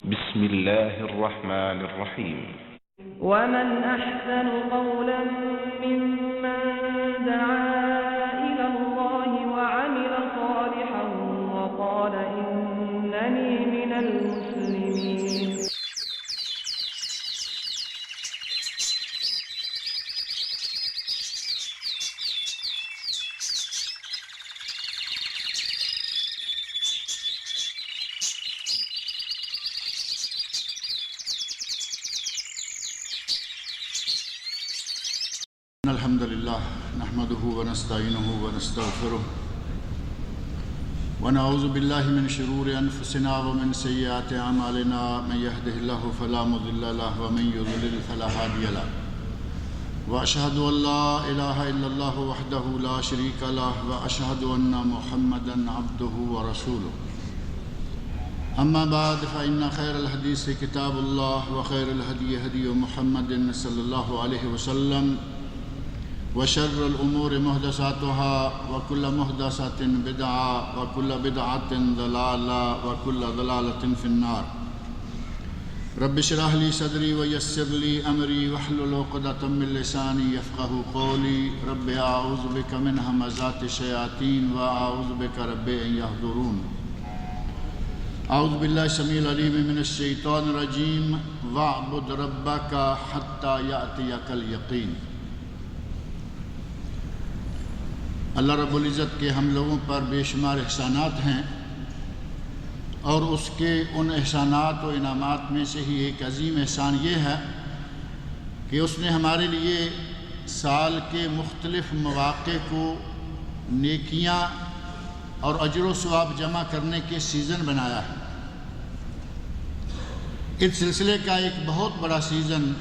بسم الله الرحمن الرحيم. ومن أحسن قولا ممن دعا إلى الله وعمل صالحا وقال إنني من المسلمين. الحمد لله نحمده ونستعينه ونستغفره ونعوذ بالله من شرور أنفسنا ومن سيئات أعمالنا من يهده الله فلا مضل له ومن يضلل فلا هادي له وأشهد أن لا إله إلا الله وحده لا شريك له وأشهد أن محمدا عبده ورسوله أما بعد فإن خير الحديث كتاب الله وخير الهدي هدي محمد صلى الله عليه وسلم وشر الأمور محدثاتها وكل محدثة بدعة وكل بدعة ضلالة وكل ضلالة في النار. رب اشرح لي صدري ويسر لي أمري واحلل عقدة من لساني يفقهوا قولي. رب أعوذ بك من همزات الشياطين وأعوذ بك رب أن يحضرون. أعوذ بالله السميع العليم من الشيطان الرجيم واعبد ربك حتى يأتيك اليقين. اللہ رب العزت کے ہم لوگوں پر بے شمار احسانات ہیں، اور اس کے ان احسانات و انعامات میں سے ہی ایک عظیم احسان یہ ہے کہ اس نے ہمارے لیے سال کے مختلف مواقع کو نیکیاں اور اجر و ثواب جمع کرنے کے سیزن بنایا ہے۔ اس سلسلے کا ایک بہت بڑا سیزن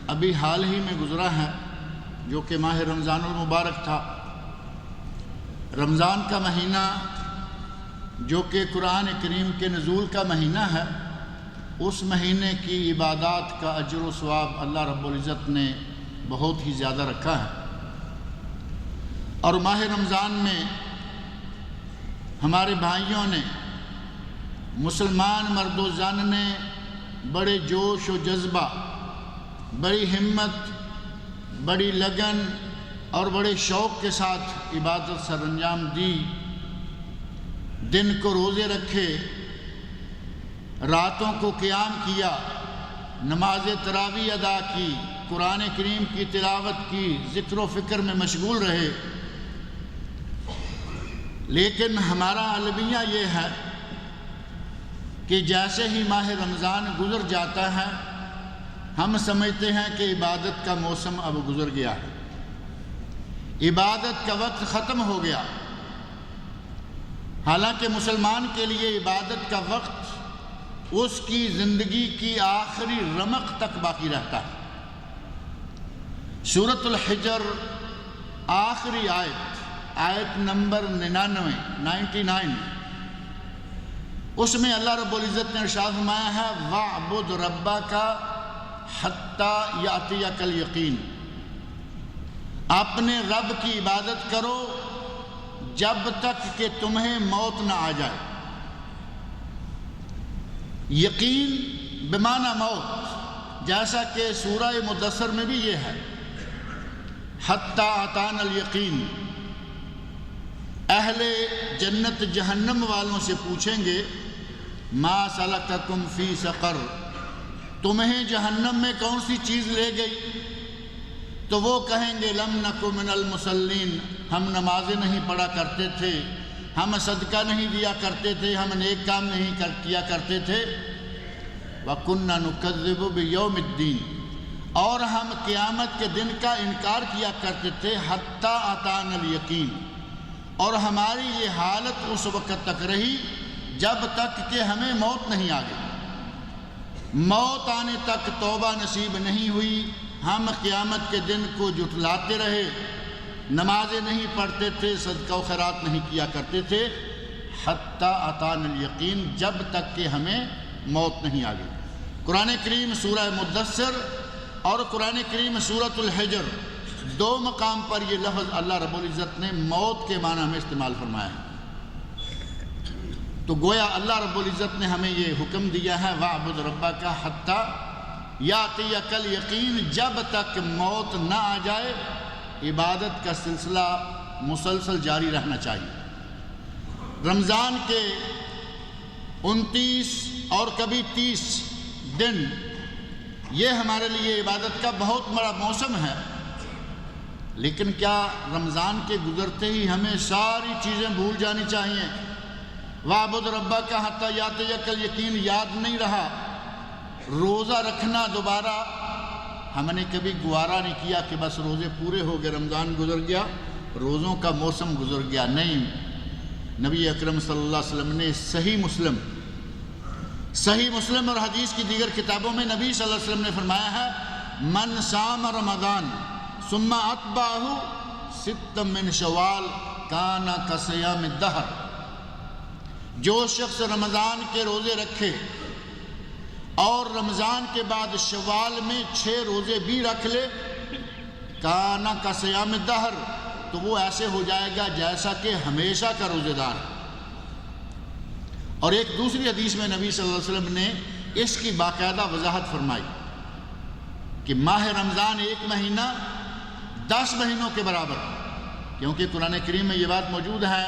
ابھی حال ہی میں گزرا ہے، جو کہ ماہ رمضان المبارک تھا۔ رمضان کا مہینہ جو کہ قرآن کریم کے نزول کا مہینہ ہے، اس مہینے کی عبادات کا اجر و ثواب اللہ رب العزت نے بہت ہی زیادہ رکھا ہے۔ اور ماہ رمضان میں ہمارے بھائیوں نے، مسلمان مرد و زن نے بڑے جوش و جذبہ، بڑی ہمت، بڑی لگن اور بڑے شوق کے ساتھ عبادت سر انجام دی۔ دن کو روزے رکھے، راتوں کو قیام کیا، نماز تراویح ادا کی، قرآن کریم کی تلاوت کی، ذکر و فکر میں مشغول رہے۔ لیکن ہمارا المیہ یہ ہے کہ جیسے ہی ماہ رمضان گزر جاتا ہے، ہم سمجھتے ہیں کہ عبادت کا موسم اب گزر گیا ہے، عبادت کا وقت ختم ہو گیا۔ حالانکہ مسلمان کے لیے عبادت کا وقت اس کی زندگی کی آخری رمق تک باقی رہتا ہے۔ سورۃ الحجر آخری آیت نمبر 99 اس میں اللہ رب العزت نے ارشاد فرمایا ہے وَاعْبُدْ رَبَّكَ حَتَّى يَأْتِيَكَ الْيَقِينُ۔ اپنے رب کی عبادت کرو جب تک کہ تمہیں موت نہ آ جائے۔ یقین بمعنی موت، جیسا کہ سورہ مدثر میں بھی یہ ہے حتی اتانا الیقین۔ اہل جنت جہنم والوں سے پوچھیں گے ما سلککم فی سقر، تمہیں جہنم میں کون سی چیز لے گئی؟ تو وہ کہیں گے لم نک من المصلین، ہم نمازیں نہیں پڑھا کرتے تھے، ہم صدقہ نہیں دیا کرتے تھے، ہم نیک کام نہیں کیا کرتے تھے۔ وَكُنَّا نُكَذِّبُ بِيَوْمِ الدِّينِ، اور ہم قیامت کے دن کا انکار کیا کرتے تھے حتیٰ اتانا الیقین، اور ہماری یہ حالت اس وقت تک رہی جب تک کہ ہمیں موت نہیں آ گئی۔ موت آنے تک توبہ نصیب نہیں ہوئی، ہم قیامت کے دن کو جھٹلاتے رہے، نمازیں نہیں پڑھتے تھے، صدقہ و خیرات نہیں کیا کرتے تھے، حتیٰ اتانا الیقین، جب تک کہ ہمیں موت نہیں آ گئی۔ قرآن کریم سورہ مدثر اور قرآن کریم سورۃ الحجر دو مقام پر یہ لفظ اللہ رب العزت نے موت کے معنی میں استعمال فرمایا ہے۔ تو گویا اللہ رب العزت نے ہمیں یہ حکم دیا ہے وَاعْبُدْ رَبَّكَ حَتَّى يَأْتِيَكَ الْيَقِينُ، جب تک موت نہ آ جائے عبادت کا سلسلہ مسلسل جاری رہنا چاہیے۔ رمضان کے 29 اور کبھی 30 دن یہ ہمارے لیے عبادت کا بہت بڑا موسم ہے، لیکن کیا رمضان کے گزرتے ہی ہمیں ساری چیزیں بھول جانی چاہیے؟ وَاعْبُدْ رَبَّكَ حَتَّى يَأْتِيَكَ الْيَقِينُ یاد نہیں رہا؟ روزہ رکھنا دوبارہ ہم نے کبھی گوارا نہیں کیا کہ بس روزے پورے ہو گئے، رمضان گزر گیا، روزوں کا موسم گزر گیا۔ نہیں، نبی اکرم صلی اللہ علیہ وسلم نے صحیح مسلم اور حدیث کی دیگر کتابوں میں نبی صلی اللہ علیہ وسلم نے فرمایا ہے من صام رمضان ثم اتبعہ ستا من شوال کان کصیام الدہر، جو شخص رمضان کے روزے رکھے اور رمضان کے بعد شوال میں 6 روزے بھی رکھ لے کان کصیام الدہر، تو وہ ایسے ہو جائے گا جیسا کہ ہمیشہ کا روزے دار ہے۔ اور ایک دوسری حدیث میں نبی صلی اللہ علیہ وسلم نے اس کی باقاعدہ وضاحت فرمائی کہ ماہ رمضان 1 مہینہ 10 مہینوں کے برابر، کیونکہ قرآن کریم میں یہ بات موجود ہے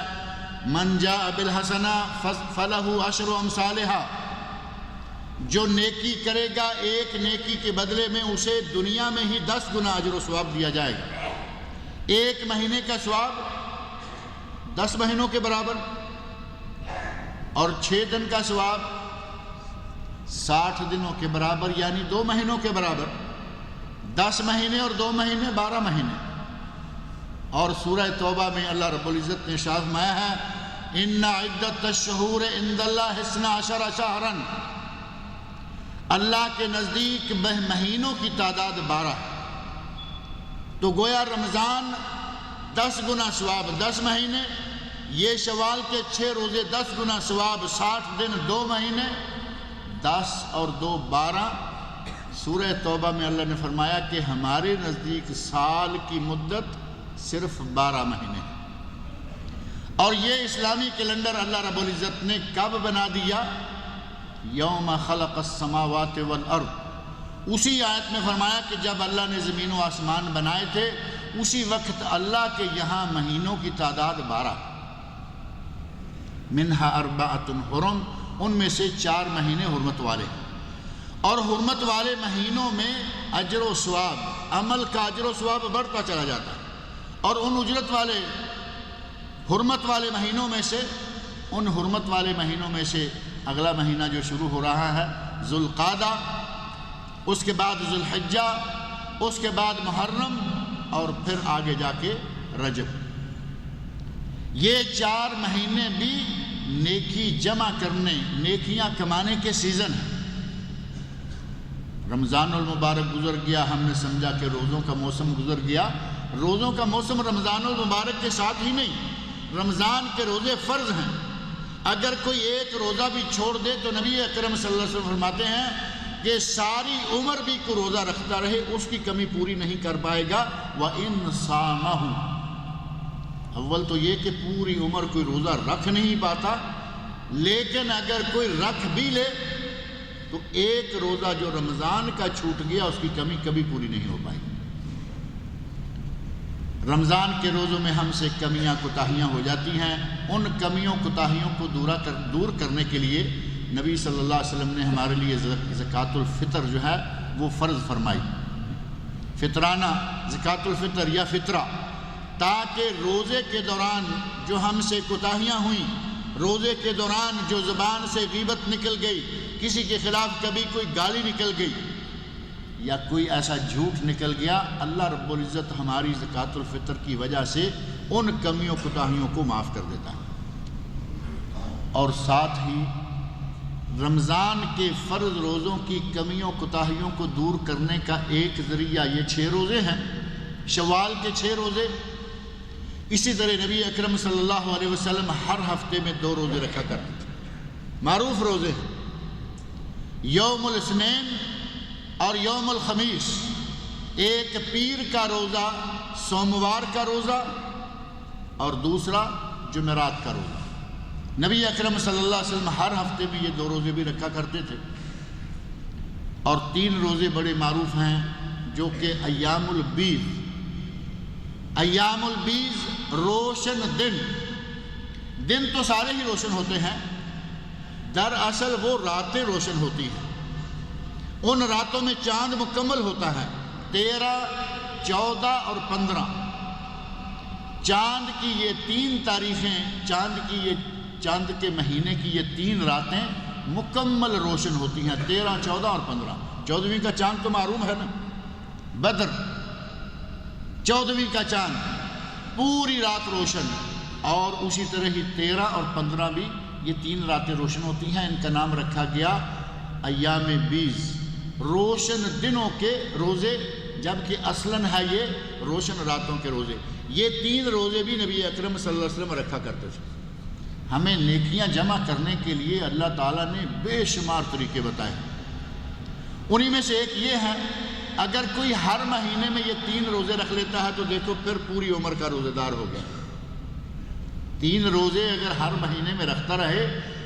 من جاء بالحسنہ فلہ عشر امثالہا، جو نیکی کرے گا ایک نیکی کے بدلے میں اسے دنیا میں ہی 10 گنا اجر و ثواب دیا جائے گا۔ 1 مہینے کا ثواب 10 مہینوں کے برابر، اور 6 دن کا ثواب 60 دنوں کے برابر، یعنی 2 مہینوں کے برابر۔ 10 مہینے اور 2 مہینے 12 مہینے۔ اور سورہ توبہ میں اللہ رب العزت نے ارشاد فرمایا ہے ان عدت الشہور عند اللہ 12 شہرا، اللہ کے نزدیک مہینوں کی تعداد 12 ہے۔ تو گویا رمضان 10 گنا ثواب 10 مہینے، یہ شوال کے 6 روزے 10 گنا ثواب 60 دن 2 مہینے، 10 اور 2 12۔ سورہ توبہ میں اللہ نے فرمایا کہ ہمارے نزدیک سال کی مدت صرف 12 مہینے ہے۔ اور یہ اسلامی کیلنڈر اللہ رب العزت نے کب بنا دیا؟ یوم خلق السماوات والارض، اسی آیت میں فرمایا کہ جب اللہ نے زمین و آسمان بنائے تھے اسی وقت اللہ کے یہاں مہینوں کی تعداد 12، منہا 4 حرم، ان میں سے 4 مہینے حرمت والے ہیں۔ اور حرمت والے مہینوں میں اجر و ثواب، عمل کا اجر و ثواب بڑھتا چلا جاتا ہے۔ اور ان اجرت والے حرمت والے مہینوں میں سے، ان حرمت والے مہینوں میں سے اگلا مہینہ جو شروع ہو رہا ہے ذوالقعدہ، اس کے بعد ذوالحجہ، اس کے بعد محرم، اور پھر آگے جا کے رجب۔ یہ 4 مہینے بھی نیکی جمع کرنے، نیکیاں کمانے کے سیزن ہیں۔ رمضان المبارک گزر گیا، ہم نے سمجھا کہ روزوں کا موسم گزر گیا۔ روزوں کا موسم رمضان المبارک کے ساتھ ہی نہیں، رمضان کے روزے فرض ہیں۔ اگر کوئی ایک روزہ بھی چھوڑ دے تو نبی اکرم صلی اللہ علیہ وسلم فرماتے ہیں کہ ساری عمر بھی کوئی روزہ رکھتا رہے اس کی کمی پوری نہیں کر پائے گا۔ وَإِن صَامَهُ، اول تو یہ کہ پوری عمر کوئی روزہ رکھ نہیں پاتا، لیکن اگر کوئی رکھ بھی لے تو ایک روزہ جو رمضان کا چھوٹ گیا اس کی کمی کبھی پوری نہیں ہو پائے گی۔ رمضان کے روزوں میں ہم سے کمیاں کوتاہیاں ہو جاتی ہیں، ان کمیوں کوتاہیوں کو دور کرنے کے لیے نبی صلی اللہ علیہ وسلم نے ہمارے لیے زکوٰۃ الفطر جو ہے وہ فرض فرمائی، فطرانہ زکوٰۃ الفطر یا فطرہ، تاکہ روزے کے دوران جو ہم سے کوتاہیاں ہوئیں، روزے کے دوران جو زبان سے غیبت نکل گئی، کسی کے خلاف کبھی کوئی گالی نکل گئی یا کوئی ایسا جھوٹ نکل گیا، اللہ رب العزت ہماری زکوٰۃ الفطر کی وجہ سے ان کمیوں کوتاہیوں کو معاف کر دیتا ہے۔ اور ساتھ ہی رمضان کے فرض روزوں کی کمیوں کوتاہیوں کو دور کرنے کا ایک ذریعہ یہ 6 روزے ہیں، شوال کے 6 روزے۔ اسی طرح نبی اکرم صلی اللہ علیہ وسلم ہر ہفتے میں 2 روزے رکھا کرتے تھے، معروف روزے ہیں، یوم الاثنین اور یوم الخمیس، ایک پیر کا روزہ، سوموار کا روزہ، اور دوسرا جمعرات کا روزہ۔ نبی اکرم صلی اللہ علیہ وسلم ہر ہفتے میں یہ 2 روزے بھی رکھا کرتے تھے، اور 3 روزے بڑے معروف ہیں جو کہ ایام البیض، ایام البیض روشن دن تو سارے ہی روشن ہوتے ہیں، دراصل وہ راتیں روشن ہوتی ہیں، ان راتوں میں چاند مکمل ہوتا ہے، 13، 14 اور 15 چاند کی یہ 3 تاریخیں، چاند کے مہینے کی یہ 3 راتیں مکمل روشن ہوتی ہیں، 13، 14 اور 15۔ 14ویں کا چاند تو معلوم ہے نا، بدر، 14ویں کا چاند پوری رات روشن، اور اسی طرح ہی 13 اور 15 بھی یہ 3 راتیں روشن ہوتی ہیں۔ ان کا نام رکھا گیا ایام بیض، روشن دنوں کے روزے، جبکہ اصلاً ہے یہ روشن راتوں کے روزے۔ یہ 3 روزے بھی نبی اکرم صلی اللہ علیہ وسلم رکھا کرتے تھے۔ ہمیں نیکیاں جمع کرنے کے لیے اللہ تعالیٰ نے بے شمار طریقے بتائے، انہی میں سے ایک یہ ہے، اگر کوئی ہر مہینے میں یہ 3 روزے رکھ لیتا ہے تو دیکھو پھر پوری عمر کا روزے دار ہو گیا۔ 3 روزے اگر ہر مہینے میں رکھتا رہے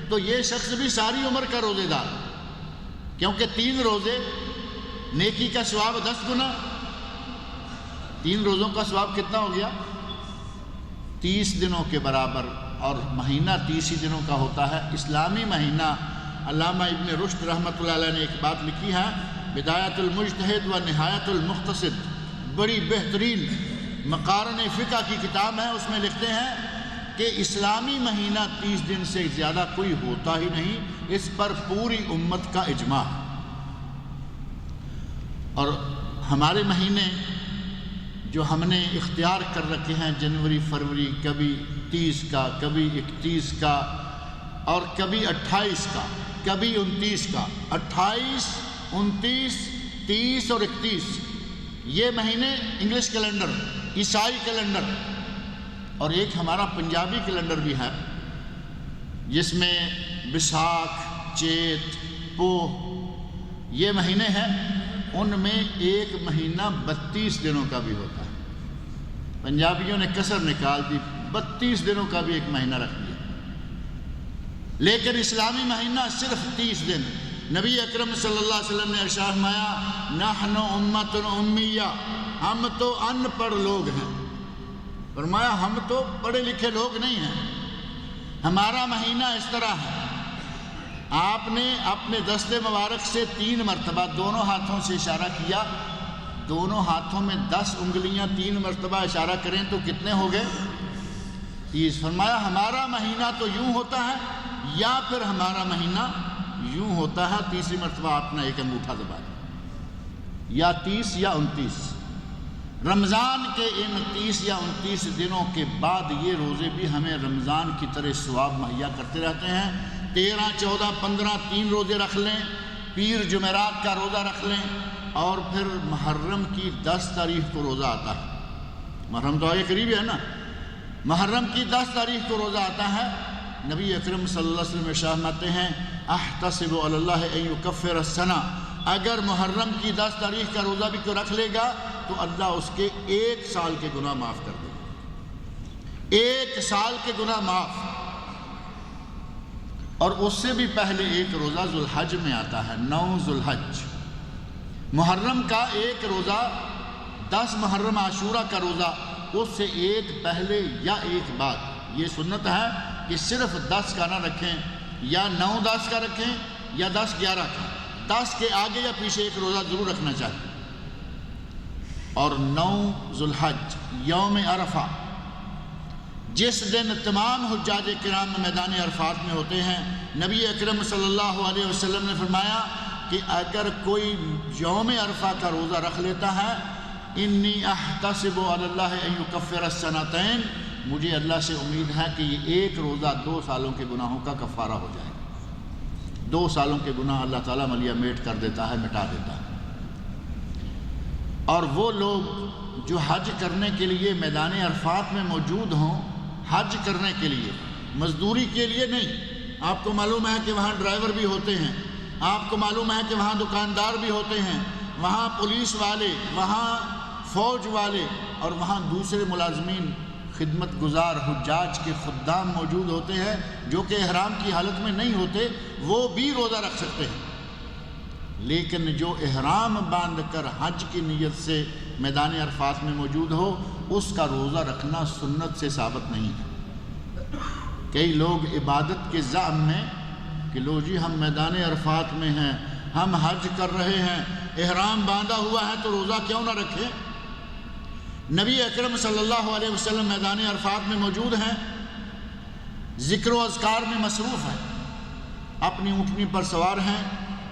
تو یہ شخص بھی ساری عمر کا روزے دار، کیونکہ 3 روزے نیکی کا ثواب 10 گنا، 3 روزوں کا ثواب کتنا ہو گیا؟ 30 دنوں کے برابر، اور مہینہ 30 ہی دنوں کا ہوتا ہے اسلامی مہینہ۔ علامہ ابن رشد رحمۃ اللہ علیہ نے ایک بات لکھی ہے، بدایت المجتہد و نہایت المقتصد، بڑی بہترین مقارن فقہ کی کتاب ہے، اس میں لکھتے ہیں کہ اسلامی مہینہ 30 دن سے زیادہ کوئی ہوتا ہی نہیں، اس پر پوری امت کا اجماع ہے۔ اور ہمارے مہینے جو ہم نے اختیار کر رکھے ہیں، جنوری، فروری، کبھی 30 کا، کبھی 31 کا، اور کبھی 28 کا، کبھی 29 کا، 28، 29، 30 اور 31، یہ مہینے انگلش کیلنڈر، عیسائی کیلنڈر، اور ایک ہمارا پنجابی کیلنڈر بھی ہے جس میں بساکھ، چیت، پوہ یہ مہینے ہیں، ان میں ایک مہینہ 32 دنوں کا بھی ہوتا ہے۔ پنجابیوں نے کسر نکال دی، 32 دنوں کا بھی ایک مہینہ رکھ دیا، لیکن اسلامی مہینہ صرف 30 دن۔ نبی اکرم صلی اللہ علیہ وسلم نے ارشاد فرمایا، نحن امت امیہ، ہم تو ان پڑھ لوگ ہیں، فرمایا ہم تو پڑھے لکھے لوگ نہیں ہیں، ہمارا مہینہ اس طرح ہے، آپ نے اپنے دست مبارک سے 3 مرتبہ دونوں ہاتھوں سے اشارہ کیا، دونوں ہاتھوں میں 10 انگلیاں 3 مرتبہ اشارہ کریں تو کتنے ہو گئے؟ 30۔ فرمایا ہمارا مہینہ تو یوں ہوتا ہے، یا پھر ہمارا مہینہ یوں ہوتا ہے، تیسری مرتبہ آپ نے ایک انگوٹھا دبا دیا، یا 30 یا 29۔ رمضان کے ان 30 یا 29 دنوں کے بعد یہ روزے بھی ہمیں رمضان کی طرح ثواب مہیا کرتے رہتے ہیں۔ 13، 14، 15 3 روزے رکھ لیں، پیر جمعرات کا روزہ رکھ لیں، اور پھر محرم کی 10 تاریخ کو روزہ آتا ہے، محرم تو آگے قریب ہے نا، محرم کی 10 تاریخ کو روزہ آتا ہے۔ نبی اکرم صلی اللہ علیہ وسلم ارشاد فرماتے ہیں، احتسب علی اللہ ان یکفر السنہ، اگر محرم کی 10 تاریخ کا روزہ بھی کوئی رکھ لے گا تو اللہ اس کے 1 سال کے گناہ معاف کر دے گا، 1 سال کے گناہ معاف۔ اور اس سے بھی پہلے ایک روزہ ذوالحج میں آتا ہے، 9 ذوالحج، محرم کا ایک روزہ، 10 محرم عاشورہ کا روزہ، اس سے ایک پہلے یا ایک بعد۔ یہ سنت ہے کہ صرف 10 کا نہ رکھیں، یا 9 10 کا رکھیں، یا 10 11 کا، 10 کے آگے یا پیچھے ایک روزہ ضرور رکھنا چاہیے۔ اور 9 ذوالحج یوم عرفہ، جس دن تمام حجاج کرام میدان عرفات میں ہوتے ہیں، نبی اکرم صلی اللہ علیہ وسلم نے فرمایا کہ اگر کوئی یوم عرفہ کا روزہ رکھ لیتا ہے، انی احتسب علی اللہ ان یکفر السنتین، مجھے اللہ سے امید ہے کہ یہ ایک روزہ 2 سالوں کے گناہوں کا کفارہ ہو جائے گا۔ 2 سالوں کے گناہ اللہ تعالیٰ ملیا میٹ کر دیتا ہے، مٹا دیتا ہے۔ اور وہ لوگ جو حج کرنے کے لیے میدان عرفات میں موجود ہوں، حج کرنے کے لیے، مزدوری کے لیے نہیں، آپ کو معلوم ہے کہ وہاں ڈرائیور بھی ہوتے ہیں، آپ کو معلوم ہے کہ وہاں دکاندار بھی ہوتے ہیں، وہاں پولیس والے، وہاں فوج والے، اور وہاں دوسرے ملازمین خدمت گزار حجاج کے خدام موجود ہوتے ہیں جو کہ احرام کی حالت میں نہیں ہوتے، وہ بھی روزہ رکھ سکتے ہیں، لیکن جو احرام باندھ کر حج کی نیت سے میدان عرفات میں موجود ہو، اس کا روزہ رکھنا سنت سے ثابت نہیں ہے۔ کئی لوگ عبادت کے زعم میں کہ لو جی ہم میدان عرفات میں ہیں، ہم حج کر رہے ہیں، احرام باندھا ہوا ہے تو روزہ کیوں نہ رکھیں؟ نبی اکرم صلی اللہ علیہ وسلم میدان عرفات میں موجود ہیں، ذکر و اذکار میں مصروف ہیں، اپنی اونٹنی پر سوار ہیں،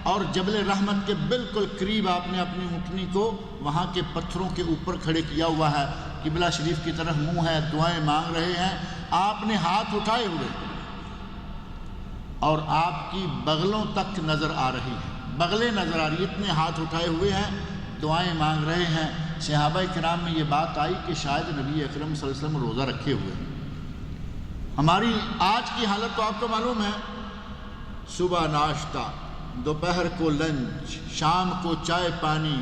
اور جبل رحمت کے بالکل قریب آپ نے اپنی اونٹنی کو وہاں کے پتھروں کے اوپر کھڑے کیا ہوا ہے، قبلہ شریف کی طرف منہ ہے، دعائیں مانگ رہے ہیں، آپ نے ہاتھ اٹھائے ہوئے اور آپ کی بغلوں تک نظر آ رہی ہیں، بغلیں نظر آ رہی ہیں، اتنے ہاتھ اٹھائے ہوئے ہیں، دعائیں مانگ رہے ہیں۔ صحابہ کرام میں یہ بات آئی کہ شاید نبی اکرم صلی اللہ علیہ وسلم روزہ رکھے ہوئے ہیں۔ ہماری آج کی حالت تو آپ کو معلوم ہے، صبح ناشتہ، دوپہر کو لنچ، شام کو چائے پانی،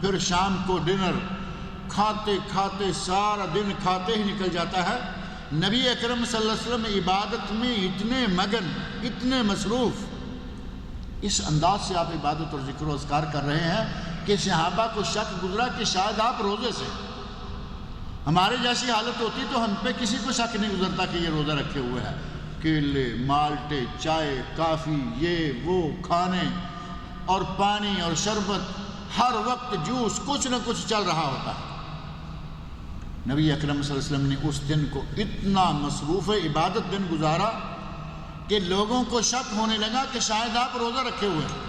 پھر شام کو ڈنر، کھاتے کھاتے سارا دن کھاتے ہی نکل جاتا ہے۔ نبی اکرم صلی اللہ علیہ وسلم عبادت میں اتنے مگن، اتنے مصروف، اس انداز سے آپ عبادت اور ذکر و اذکار کر رہے ہیں کہ صحابہ کو شک گزرا کہ شاید آپ روزے سے، ہمارے جیسی حالت ہوتی تو ہم پہ کسی کو شک نہیں گزرتا کہ یہ روزہ رکھے ہوئے ہیں۔ کیلے، مالٹے، چائے، کافی، یہ وہ کھانے اور پانی اور شربت، ہر وقت جوس، کچھ نہ کچھ چل رہا ہوتا ہے۔ نبی اکرم صلی اللہ علیہ وسلم نے اس دن کو اتنا مصروف عبادت دن گزارا کہ لوگوں کو شک ہونے لگا کہ شاید آپ روزہ رکھے ہوئے ہیں۔